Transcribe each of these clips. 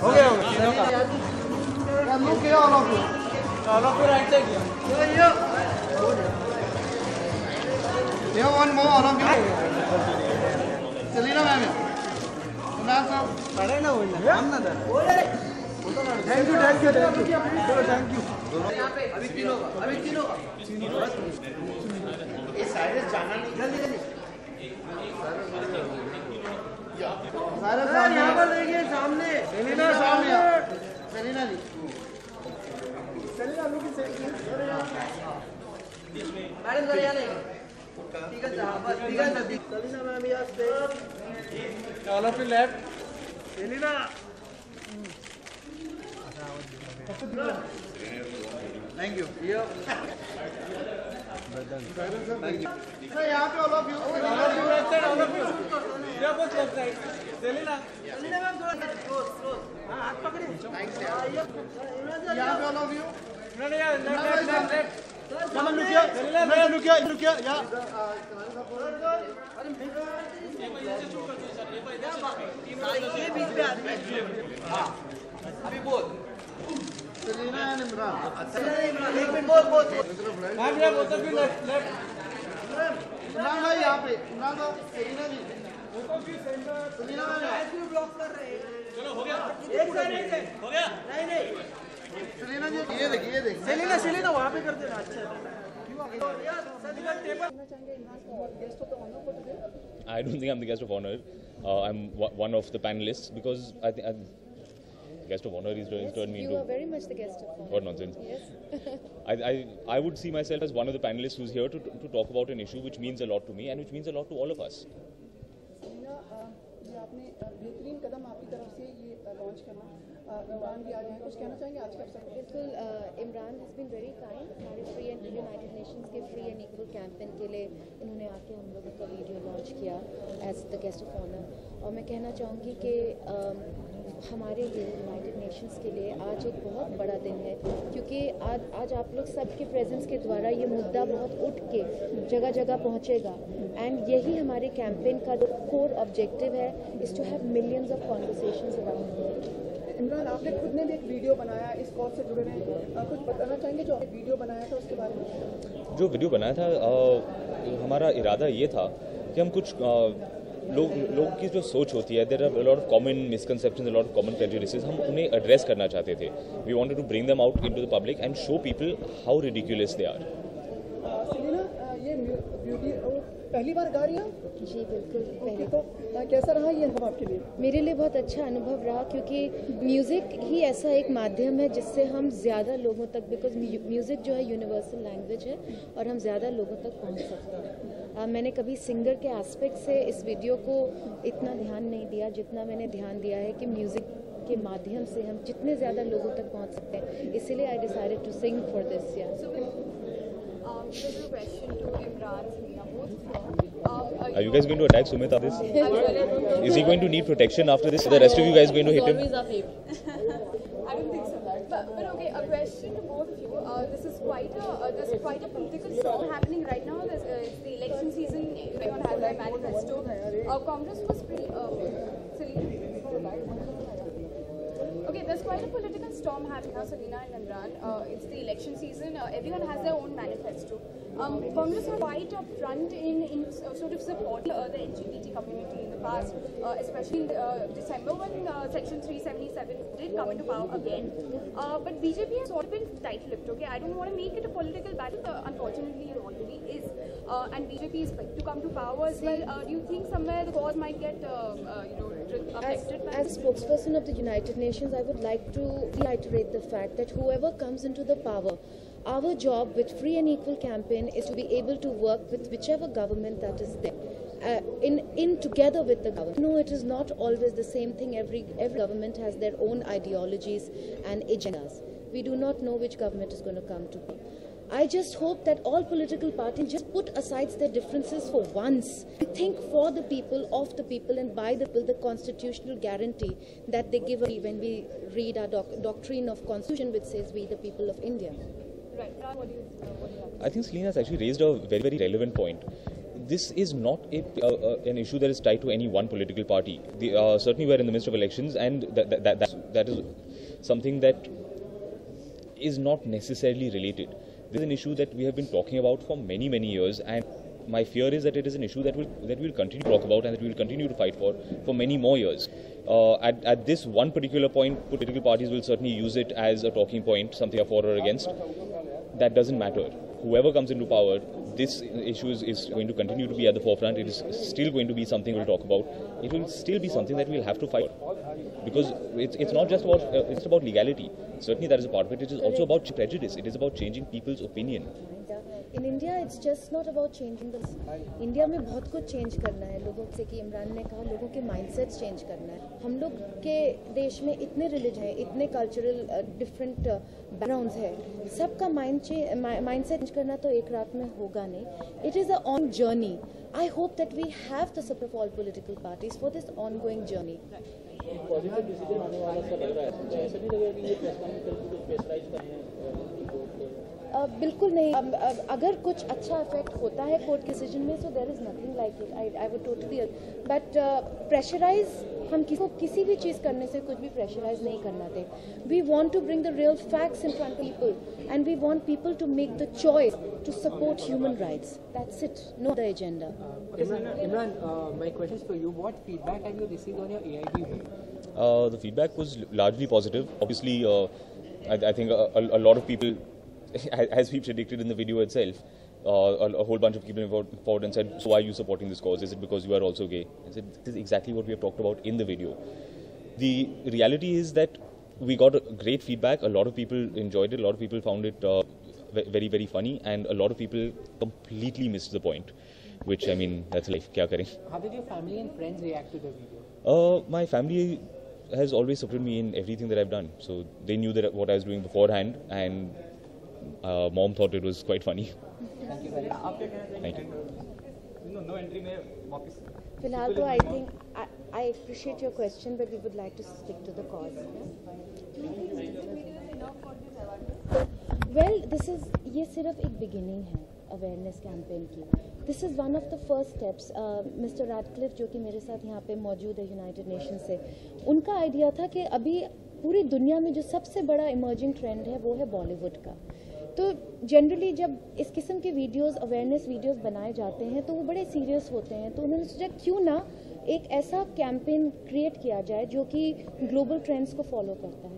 हो गया look here all of you right side here one more all of you Selena ma'am Imran sir अरे ना बोलना हम ना थैंक यू अभी तीनों ये साइरस जाना नहीं जल्दी साइरस यहाँ पर देखिए सामने Celina ji Celina look madam sir यहाँ नहीं ठीक है सेलिना मैम यहाँ stay all of you left Celina thank you Thank you. Sir, यहाँ पे all of you right side, all of you. Here both left side. Selena ma'am थोड़ा close. हाँ हाथ पकड़िए. Thanks यार. यहाँ पे all of you. नहीं left. Come on look here. Look here. Yeah. ये बीच में आदमी. हाँ. अभी बोल. Selena and Imran. एक मिनट बोल. हाँ भैया बोल तो भी left. इमरान भाई यहाँ पे इमरान भाई सेलिना जी सेलिना भाई ऐसे ब्लॉक कर रहे हैं चलो हो गया एक सेकंड हो गया नहीं सेलिना जी ये देखिए सेलिना वहाँ पे कर देना अच्छा I don't think I'm the guest of honor. I'm one of the panelists because I think guest of honor is turned me into. You are very much the guest of honor. What nonsense. Yes. I would see myself as one of the panelists who's here to talk about an issue which means a lot to me and which means a lot to all of us. Celina ये आपने बेहतरीन कदम आपकी तरफ से ये launch करना इमरान भी आ गए हैं कुछ कहना चाहेंगे आज के अवसर पर बिल्कुल Imran has been very kind हमारे फ्री एंड यूनाइटेड नेशंस के फ्री एंड इक्वल कैंपेन के लिए इन्होंने आके हम लोगों का वीडियो लॉन्च किया as the guest of honour और मैं कहना चाहूँगी कि हमारे लिए यूनाइटेड नेशंस के लिए आज एक बहुत बड़ा दिन है क्योंकि आज आप लोग सबके प्रेजेंस के द्वारा ये मुद्दा बहुत उठ के जगह जगह पहुँचेगा एंड यही हमारे कैंपेन का जो कोर ऑब्जेक्टिव है is to have millions of conversations around the world. Imran आपने खुद ने भी एक वीडियो बनाया इस कॉज से जुड़े हैं कुछ बताना चाहेंगे जो आपने वीडियो बनाया था उसके बारे में? जो वीडियो बनाया था हमारा इरादा ये था कि हम कुछ लोगों की जो सोच होती है there are lot of common misconceptions lot of common prejudices हम उन्हें एड्रेस करना चाहते थे we wanted to bring them out into the public and show people how ridiculous they are. Celina ये ब्यूटी पहली बार गा रही हैं? जी बिल्कुल पहले तो कैसा रहा ये अनुभव आपके लिए? मेरे लिए बहुत अच्छा अनुभव रहा क्योंकि म्यूज़िक ही ऐसा एक माध्यम है जिससे हम ज़्यादा लोगों तक बिकॉज म्यूज़िक जो है यूनिवर्सल लैंग्वेज है और हम ज़्यादा लोगों तक पहुंच सकते हैं। मैंने कभी सिंगर के एस्पेक्ट से इस वीडियो को इतना ध्यान नहीं दिया जितना मैंने ध्यान दिया है कि म्यूज़िक के माध्यम से हम जितने ज़्यादा लोगों तक पहुंच सकते हैं इसीलिए I decided to sing for this या There's a question to Imran, Selena, both of you. Are you guys going to attack Sumit after this? Is he going to need protection after this? Are the rest of you guys going to hit him? I don't think so. But okay, a question to both of you. There's quite a political storm happening right now. It's the election season. Everyone has their manifesto. Congress was pretty. Okay, there's quite a political storm happening now, Selena and Imran. It's the election season. Everyone has their own manifesto. Congress are quite upfront in sort of supporting the LGBT community in the past, especially in December when Section 377 did come into power again. But BJP has sort of been tight-lipped. Okay, I don't want to make it a political battle. Unfortunately, it already is. And BJP is quick to come to power as well. Do you think somewhere the cause might get affected? As spokesperson of the United Nations, I would like to reiterate the fact that whoever comes into the power, our job with Free and Equal campaign is to be able to work with whichever government that is there. In together with the government. No, it is not always the same thing. Every government has their own ideologies and agendas. We do not know which government is going to come to power. I just hope that all political parties just put aside their differences for once. Think for the people, of the people, and by the people, the constitutional guarantee that they give when we read our doctrine of constitution, which says we the people of India. Right. What do you have? I think Selena has actually raised a very, very relevant point. this is not an issue that is tied to any one political party. Certainly, we're in the midst of elections, and that is something that is not necessarily related. This is an issue that we have been talking about for many years, and my fear is that it is an issue that we'll continue to talk about and that we will continue to fight for many more years. At this one particular point, political parties will certainly use it as a talking point, something are for or against. That doesn't matter. Whoever comes into power, this issue is going to continue to be at the forefront. It is still going to be something we'll talk about. It will still be something that we'll have to fight for. Because it's not just about it's about legality. Certainly that is a part of it. It is also about prejudice. It is about changing people's opinion. In India, it's just not about changing the. India में बहुत कुछ change करना है लोगों से कि इमरान ने कहा लोगों के माइंडसेट्स चेंज करना है. हम लोग के देश में इतने रिलीजन हैं, इतने कल्चरल डिफरेंट बैकग्राउंड्स हैं, सबका माइंडसेट चेंज करना तो एक रात में होगा नहीं. It is a on journey. I hope that we have the support of all political parties for this ongoing journey. Positive decision आने वाला सा लग रहा है, तो ऐसा नहीं लगेगा कि ये प्रेस कॉन्फ्रेंस को प्रेशराइज करने बिल्कुल नहीं. अगर कुछ अच्छा इफेक्ट होता है कोर्ट डिसीजन में, so there is nothing like it. I would totally, but pressurise हम किसी भी चीज़ करने से कुछ भी प्रेशराइज नहीं करना थे. We want to bring the real facts in front of people and we want people to make the choice to support human rights. That's it. No other agenda. Imran, my question is for you. What feedback have you received on your AIB film? The feedback was largely positive. Obviously, I think a lot of people, as we predicted in the video itself, a whole bunch of people came forward and said, so why are you supporting this cause? Is it because you are also gay? I said, this is exactly what we have talked about in the video. The reality is that we got great feedback. A lot of people enjoyed it. A lot of people found it very funny. And a lot of people completely missed the point. Which, I mean, that's life. Kya kare? How did your family and friends react to the video? My family has always supported me in everything that I've done. So they knew that what I was doing beforehand, and mom thought it was quite funny. Thank you very much. Thank you. No entry में वापस. फिलहाल तो I think I appreciate your question, but we would like to stick to the cause. Well, ये सिर्फ एक beginning है awareness campaign की. This is one of the first steps. Mister Radcliffe जो कि मेरे साथ यहाँ पे मौजूद है यूनाइटेड नेशन से, उनका आइडिया था कि अभी पूरी दुनिया में जो सबसे बड़ा इमर्जिंग ट्रेंड है वो है बॉलीवुड का. तो जनरली जब इस किस्म के वीडियोस, अवेयरनेस वीडियोस बनाए जाते हैं तो वो बड़े सीरियस होते हैं. तो उन्होंने सोचा क्यों ना एक ऐसा कैंपेन क्रिएट किया जाए जो कि ग्लोबल ट्रेंड्स को फॉलो करता है.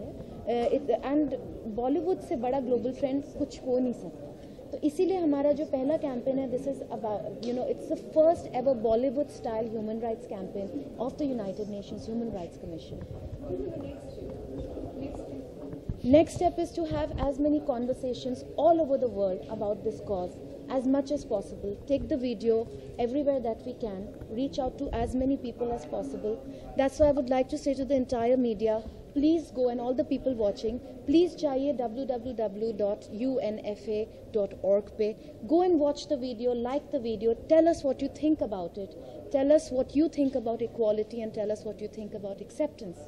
एंड बॉलीवुड से बड़ा ग्लोबल ट्रेंड कुछ हो नहीं सकता. तो इसीलिए हमारा जो पहला कैंपेन है, this is about it's the first ever Bollywood style human rights campaign of the United Nations human rights commission. Next step is to have as many conversations all over the world about this cause as much as possible. Take the video everywhere that we can. Reach out to as many people as possible. That's why I would like to say to the entire media, please go, and all the people watching, please जाइए www.unfa.org पे. Go and watch the video, like the video, tell us what you think about it. Tell us what you think about equality and tell us what you think about acceptance.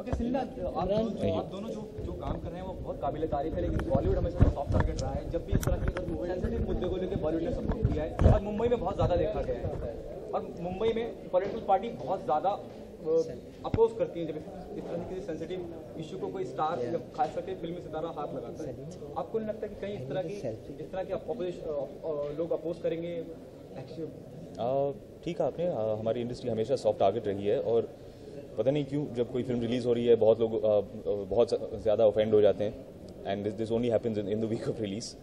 Okay Sunila, आप दोनों जो काम कर रहे हैं वो बहुत काबिल तारीफ है, लेकिन बॉलीवुड हमेशा सॉफ्ट टारगेट रहा है. जब भी इस तरह के सेंसिटिव मुद्दे को लेकर बॉलीवुड ने सपोर्ट किया है, और मुंबई में बहुत ज़्यादा देखा गया है. और मुंबई में पॉलिटिकल पार्टी बहुत ज़्यादा अपोज करती है जब इस तरह के सेंसिटिव इशू को कोई स्टार, जब खास करके फिल्मी सितारा हाथ लगाता है. आपको नहीं लगता कि कहीं इस तरह के अपोजिशन लोग अपोज करेंगे? ठीक है, आपने हमारी इंडस्ट्री हमेशा सॉफ्ट टारगेट रही है, और पता नहीं क्यों जब कोई फिल्म रिलीज़ हो रही है बहुत लोग बहुत ज़्यादा ऑफेंड हो जाते हैं. And this only happens in the week of release.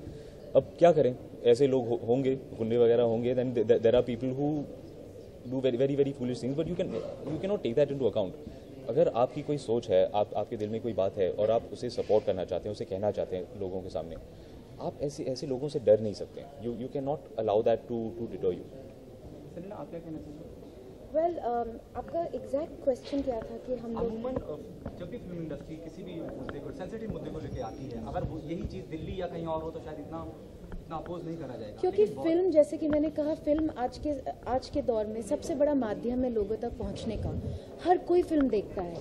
अब क्या करें, ऐसे लोग होंगे, गुंडे वगैरह होंगे. Then there are people who do very foolish things, but you can not take that into account. अगर आपकी कोई सोच है, आपके दिल में कोई बात है और आप उसे सपोर्ट करना चाहते हैं, उसे कहना चाहते हैं लोगों के सामने, आप ऐसे लोगों से डर नहीं सकते. You can not allow that to deter you. आप क्या कहना चाहिए? वेल, आपका एग्जैक्ट क्वेश्चन क्या था कि हम अमूमन जब भी फिल्म इंडस्ट्री किसी भी मुद्दे को, सेंसिटिव मुद्दे को लेके आती है, अगर यही चीज़ दिल्ली या कहीं और हो तो शायद इतना अपोज नहीं करा जाएगा. क्योंकि फिल्म, जैसे कि मैंने कहा, फिल्म आज के दौर में सबसे बड़ा माध्यम है लोगों तक पहुंचने का. हर कोई फिल्म देखता है,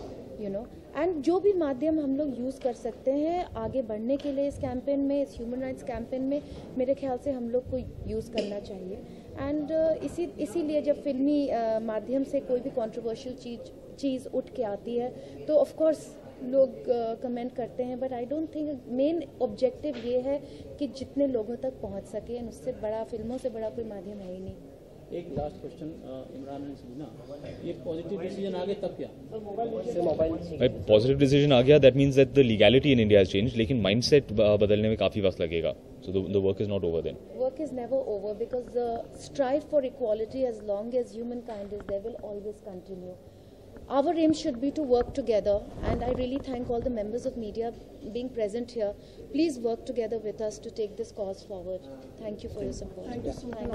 एंड जो भी माध्यम हम लोग यूज़ कर सकते हैं आगे बढ़ने के लिए इस कैंपेन में, इस ह्यूमन राइट्स कैंपेन में, मेरे ख्याल से हम लोग को यूज़ करना चाहिए. एंड इसीलिए जब फिल्मी माध्यम से कोई भी कंट्रोवर्शियल चीज़ उठ के आती है तो ऑफ कोर्स लोग कमेंट करते हैं, but I don't think main objective ये है कि जितने लोगों तक पहुंच सके, उससे बड़ा फिल्मों से बड़ा कोई माध्यम है ही नहीं। एक last question Imran and Salina, ये पॉजिटिव डिसीजन आ गया तब क्या? पॉजिटिव डिसीजन आ गया, that means that the legality in India has changed, लेकिन माइंडसेट बदलने में काफी वक्त लगेगा। So the work is not over then. Work is never over because the strive for equality, as long as humankind is there, will always continue. Our aim should be to work together, and I really thank all the members of media being present here. Please work together with us to take this cause forward. Thank you for your support. Thank you so much.